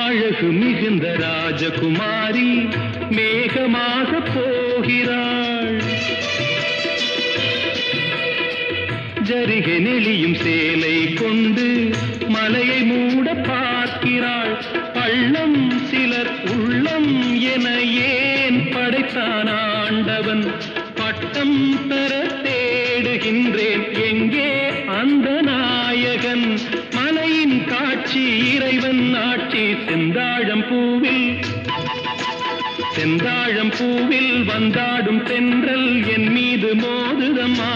அழகு மிகுந்த ராஜகுமாரி மேகமாக போகிறாள். ஜரிகை நெளியும் சேலை கொண்டு மலையை மூட பார்க்கிறாள். பள்ளம் சிலர் உள்ளம் என ஏன் படைத்தான் ஆண்டவன்? பட்டம் பெற தேடுகின்றேன், எங்கே அந்த நாயகன்? மலையின் காட்சி இறைவன் ஆட்சி. செந்தாழம் பூவில் வந்தாடும் தென்றல் என் மீது மோதுதம்மா.